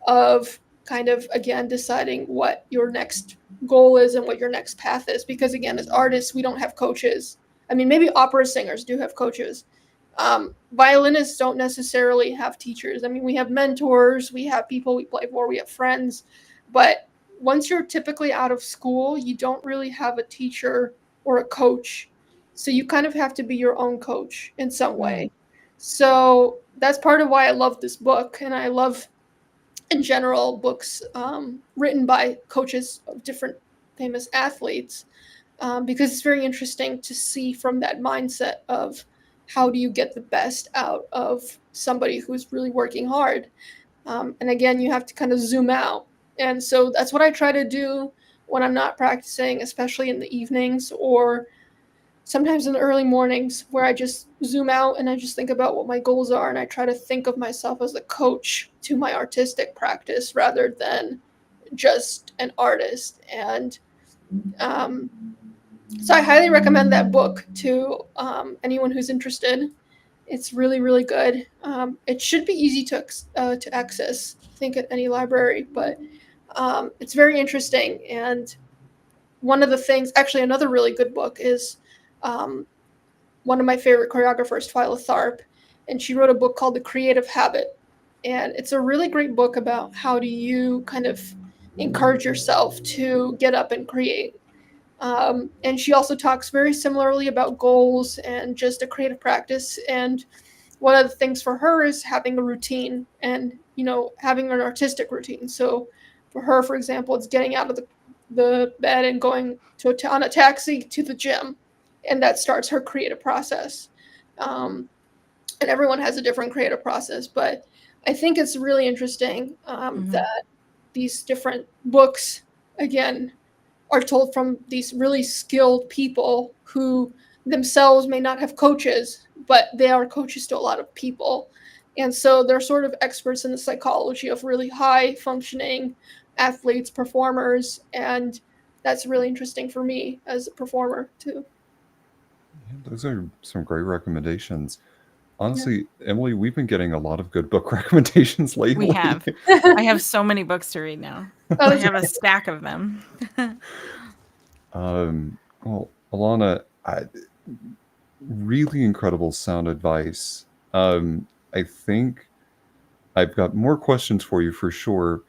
of kind of, again, deciding what your next goal is and what your next path is. Because again, as artists, we don't have coaches. I mean, maybe opera singers do have coaches. Violinists don't necessarily have teachers. I mean, we have mentors, we have people we play for, we have friends. But once you're typically out of school, you don't really have a teacher or a coach. So you kind of have to be your own coach in some way. So that's part of why I love this book. And I love, in general, books written by coaches of different famous athletes, because it's very interesting to see from that mindset of how do you get the best out of somebody who's really working hard. And again, you have to kind of zoom out. And so that's what I try to do when I'm not practicing, especially in the evenings or sometimes in the early mornings, where I just zoom out and I just think about what my goals are, and I try to think of myself as a coach to my artistic practice rather than just an artist. And so I highly recommend that book to anyone who's interested. It's really, really good. It should be easy to access, I think, at any library, but it's very interesting. And one of the things, actually, another really good book is one of my favorite choreographers, Twyla Tharp, and she wrote a book called The Creative Habit. And it's a really great book about how do you kind of encourage yourself to get up and create. And she also talks very similarly about goals and just a creative practice. And one of the things for her is having a routine and, having an artistic routine. So for her, for example, it's getting out of the bed and going on a taxi to the gym. And that starts her creative process. And everyone has a different creative process. But I think it's really interesting that these different books, again, are told from these really skilled people who themselves may not have coaches, but they are coaches to a lot of people. And so they're sort of experts in the psychology of really high functioning athletes, performers. And that's really interesting for me as a performer too. Yeah, those are some great recommendations. Honestly, Emily, we've been getting a lot of good book recommendations lately. We have. I have so many books to read now. I have a stack of them. Well, Ilana, really incredible sound advice. I think I've got more questions for you for sure.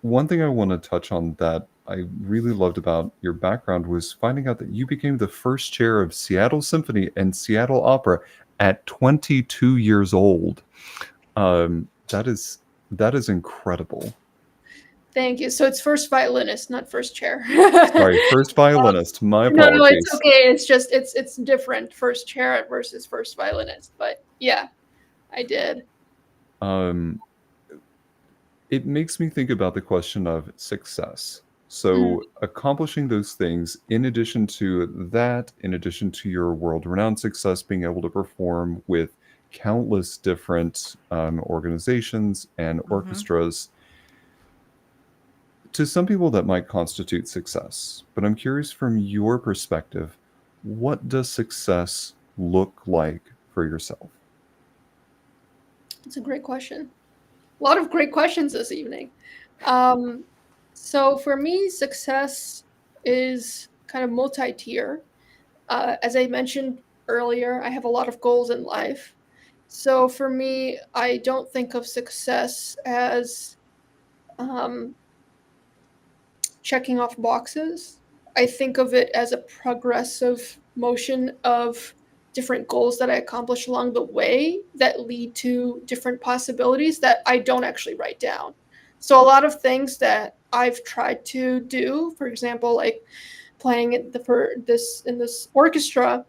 One thing I want to touch on that I really loved about your background was finding out that you became the first chair of Seattle Symphony and Seattle Opera at 22 years old. That is incredible. Thank you. So it's first violinist, not first chair. Sorry, first violinist. My apologies. No, it's okay. It's just it's different. First chair versus first violinist. But yeah, I did. It makes me think about the question of success. So accomplishing those things, in addition to that, in addition to your world-renowned success, being able to perform with countless different organizations and orchestras, to some people that might constitute success. But I'm curious from your perspective, what does success look like for yourself? It's a great question. A lot of great questions this evening. So for me, success is kind of multi-tier. As I mentioned earlier, I have a lot of goals in life. So for me, I don't think of success as checking off boxes. I think of it as a progressive motion of different goals that I accomplish along the way that lead to different possibilities that I don't actually write down. So a lot of things that I've tried to do, for example, like playing in this orchestra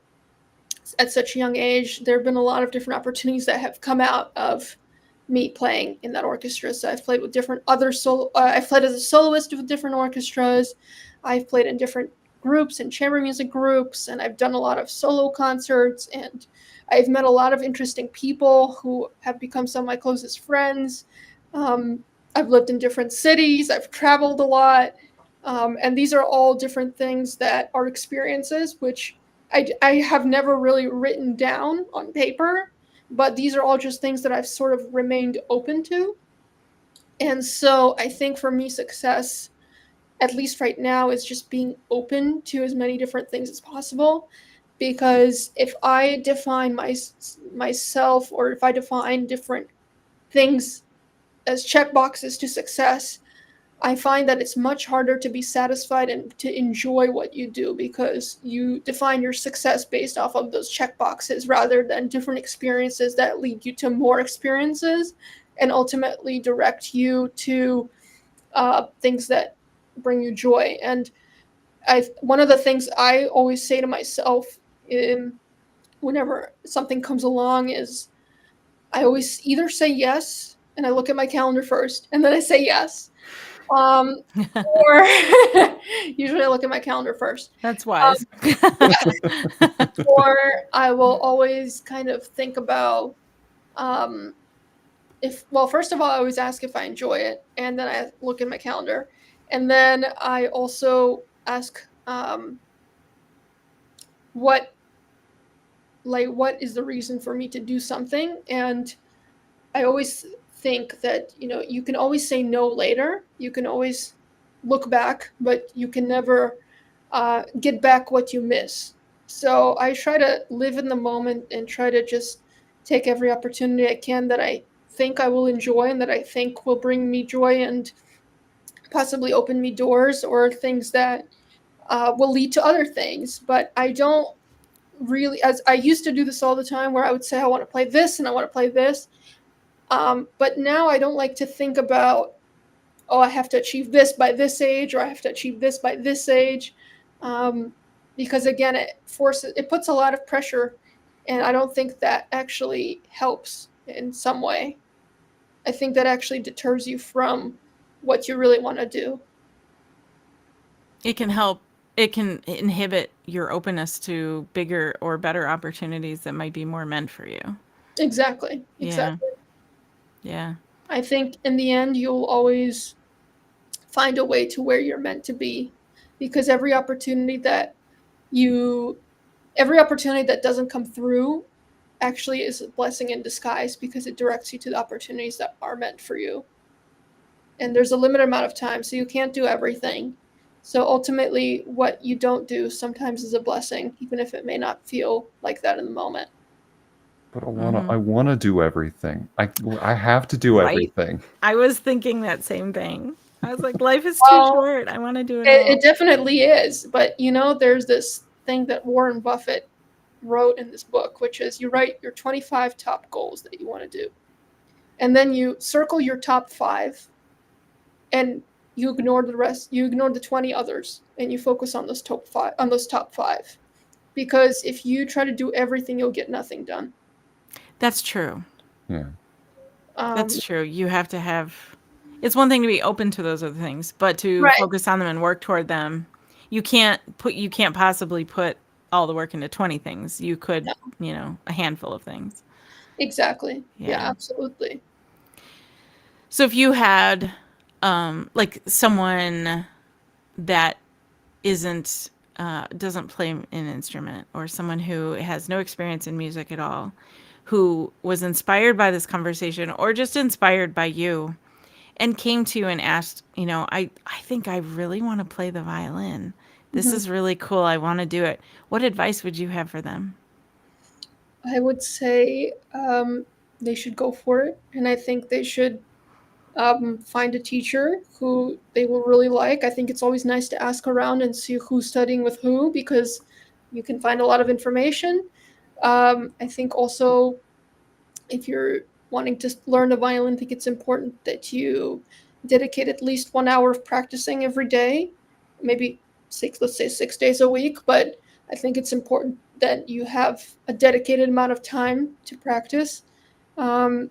at such a young age, there have been a lot of different opportunities that have come out of me playing in that orchestra. So I've played with different I've played as a soloist with different orchestras. I've played in different groups and chamber music groups, and I've done a lot of solo concerts, and I've met a lot of interesting people who have become some of my closest friends. I've lived in different cities. I've traveled a lot. And these are all different things that are experiences, which I have never really written down on paper, but these are all just things that I've sort of remained open to. And so I think for me, success, at least right now, is just being open to as many different things as possible. Because if I define myself, or if I define different things as checkboxes to success, I find that it's much harder to be satisfied and to enjoy what you do, because you define your success based off of those checkboxes rather than different experiences that lead you to more experiences and ultimately direct you to things that bring you joy. And one of the things I always say to myself, whenever something comes along, is I always either say yes, and I look at my calendar first, and then I say yes. Or usually I look at my calendar first. That's wise. Or I will always kind of think about first of all, I always ask if I enjoy it, and then I look at my calendar. And then I also ask what is the reason for me to do something. And I always think that, you can always say no later. You can always look back, but you can never get back what you miss. So I try to live in the moment and try to just take every opportunity I can that I think I will enjoy and that I think will bring me joy and possibly open me doors, or things that will lead to other things. But I don't really, as I used to do this all the time, where I would say I want to play this and I want to play this. But now I don't like to think about, oh, I have to achieve this by this age, or I have to achieve this by this age. Because again, it puts a lot of pressure, and I don't think that actually helps in some way. I think that actually deters you from what you really want to do. It can inhibit your openness to bigger or better opportunities that might be more meant for you. Exactly. Exactly. Yeah. I think in the end, you'll always find a way to where you're meant to be, because every opportunity that doesn't come through actually is a blessing in disguise, because it directs you to the opportunities that are meant for you. And there's a limited amount of time, so you can't do everything. So ultimately, what you don't do sometimes is a blessing, even if it may not feel like that in the moment. But I wanna do everything. I have to do Right. everything. I was thinking that same thing. I was like, life is too short. I want to do it all. It definitely is. But, there's this thing that Warren Buffett wrote in this book, which is you write your 25 top goals that you want to do. And then you circle your top 5, and you ignore the rest. You ignore the 20 others, and you focus on those top 5. Because if you try to do everything, you'll get nothing done. That's true. Yeah. That's true. You have to have. It's one thing to be open to those other things, but to focus on them and work toward them, you can't possibly put all the work into 20 things. You could, a handful of things. Exactly. Yeah, absolutely. So if you had, like someone that doesn't play an instrument, or someone who has no experience in music at all, who was inspired by this conversation or just inspired by you, and came to you and asked, I think I really want to play the violin. This is really cool. I want to do it. What advice would you have for them? I would say they should go for it. And I think they should find a teacher who they will really like. I think it's always nice to ask around and see who's studying with who, because you can find a lot of information. I think also, if you're wanting to learn the violin, I think it's important that you dedicate at least 1 hour of practicing every day, maybe let's say 6 days a week. But I think it's important that you have a dedicated amount of time to practice. And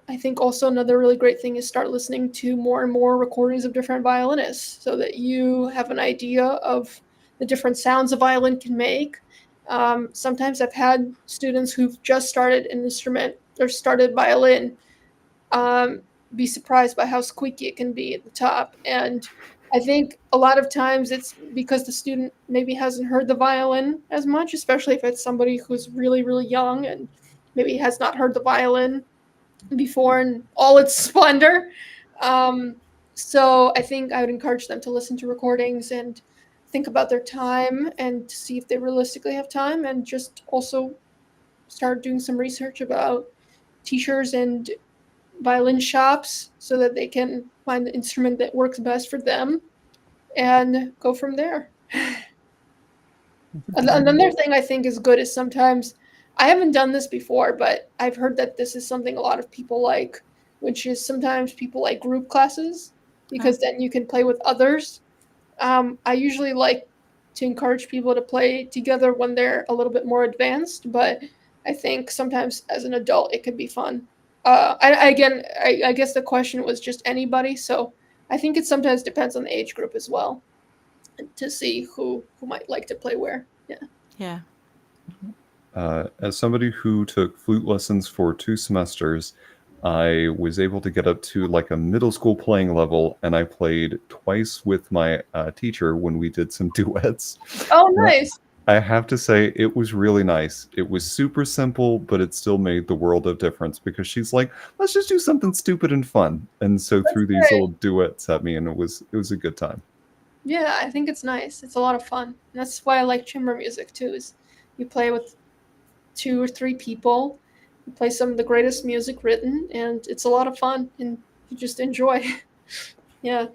I think also another really great thing is start listening to more and more recordings of different violinists, so that you have an idea of the different sounds a violin can make. Sometimes I've had students who've just started an instrument or started violin be surprised by how squeaky it can be at the top. And I think a lot of times it's because the student maybe hasn't heard the violin as much, especially if it's somebody who's really, really young and maybe has not heard the violin before in all its splendor. So I think I would encourage them to listen to recordings and think about their time and to see if they realistically have time, and just also start doing some research about teachers and violin shops so that they can find the instrument that works best for them and go from there. Another thing I think is good is sometimes, I haven't done this before, but I've heard that this is something a lot of people like, which is sometimes people like group classes because then you can play with others. I usually like to encourage people to play together when they're a little bit more advanced, but I think sometimes as an adult it could be fun. I guess the question was just anybody, so I think it sometimes depends on the age group as well to see who might like to play where. Yeah. As somebody who took flute lessons for 2 semesters, I was able to get up to like a middle school playing level, and I played twice with my teacher when we did some duets. Oh, nice. I have to say, it was really nice. It was super simple, but it still made the world of difference because she's like, let's just do something stupid and fun. And so threw these little duets at me, and it was a good time. Yeah, I think it's nice. It's a lot of fun. And that's why I like chamber music too, is you play with 2 or 3 people, you play some of the greatest music written, and it's a lot of fun, and you just enjoy. Yeah.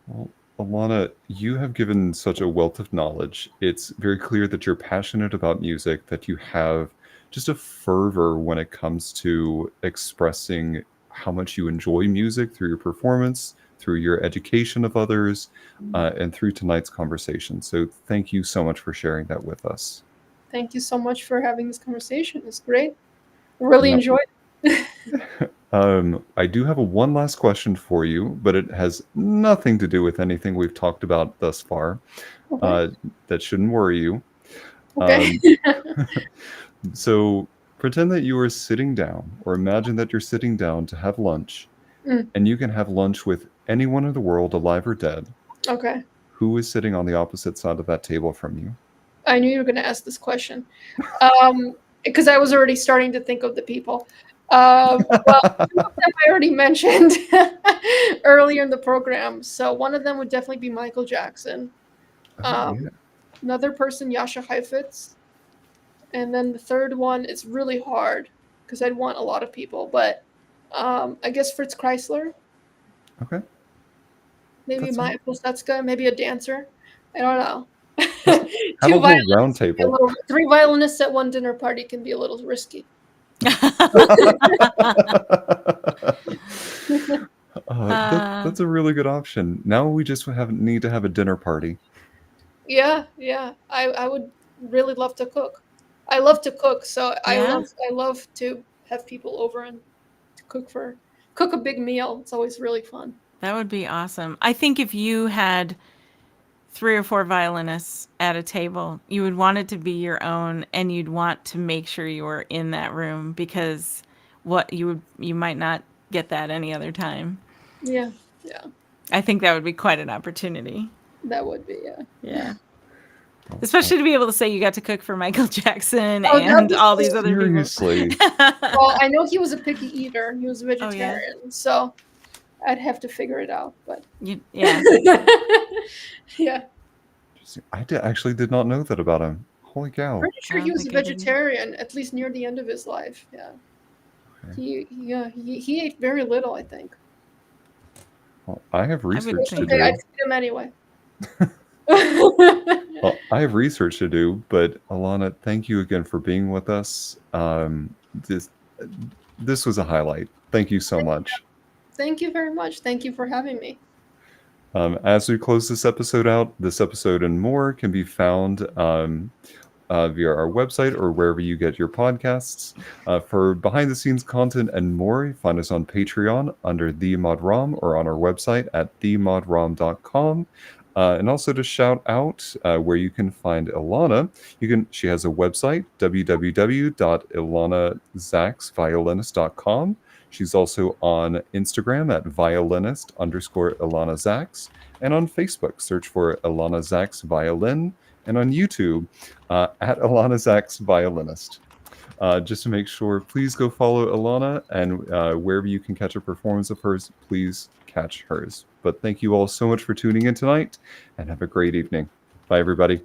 Well, Ilana, you have given such a wealth of knowledge. It's very clear that you're passionate about music, that you have just a fervor when it comes to expressing how much you enjoy music through your performance, through your education of others, and through tonight's conversation. So thank you so much for sharing that with us. Thank you so much for having this conversation. It's great. I really enjoyed it. I do have one last question for you, but it has nothing to do with anything we've talked about thus far. Okay. That shouldn't worry you. Okay. So pretend that you are sitting down, or imagine that you're sitting down to have lunch, and you can have lunch with anyone in the world, alive or dead. Okay. Who is sitting on the opposite side of that table from you? I knew you were going to ask this question because I was already starting to think of the people. Well, two of them I already mentioned earlier in the program. So one of them would definitely be Michael Jackson. Yeah. Another person, Jascha Heifetz. And then the third one is really hard because I'd want a lot of people. But I guess Fritz Kreisler. Okay. Maybe Maya Postetska, maybe a dancer. I don't know. Have a whole round table. 3 violinists at one dinner party can be a little risky. That's a really good option. Now we just need to have a dinner party. Yeah. I would really love to cook. I love to cook, so I love to have people over and to cook a big meal. It's always really fun. That would be awesome. I think if you had 3 or 4 violinists at a table, you would want it to be your own, and you'd want to make sure you were in that room, because you might not get that any other time. Yeah. I think that would be quite an opportunity. That would be, yeah. Especially to be able to say you got to cook for Michael Jackson and all these other people. Seriously. Well, I know he was a picky eater. He was a vegetarian, so I'd have to figure it out. But yeah. Yeah. I actually did not know that about him. Holy cow. Pretty sure he was a vegetarian, at least near the end of his life. Yeah. Okay. He ate very little, I think. Well, I have research to do. I'd feed him anyway. Well, I have research to do, but Ilana, thank you again for being with us. This was a highlight. Thank you so much. Thank you very much. Thank you for having me. As we close this episode out, this episode and more can be found via our website or wherever you get your podcasts. For behind-the-scenes content and more, find us on Patreon under The Mod Rom, or on our website at themodrom.com. And also to shout out where you can find Ilana. She has a website, www.ilanazaks.violinist.com. She's also on Instagram at violinist_Ilana Zaks. And on Facebook, search for Ilana Zaks Violin. And on YouTube, at Ilana Zaks Violinist. just to make sure, please go follow Ilana, and wherever you can catch a performance of hers, please catch hers. But thank you all so much for tuning in tonight, and have a great evening. Bye, everybody.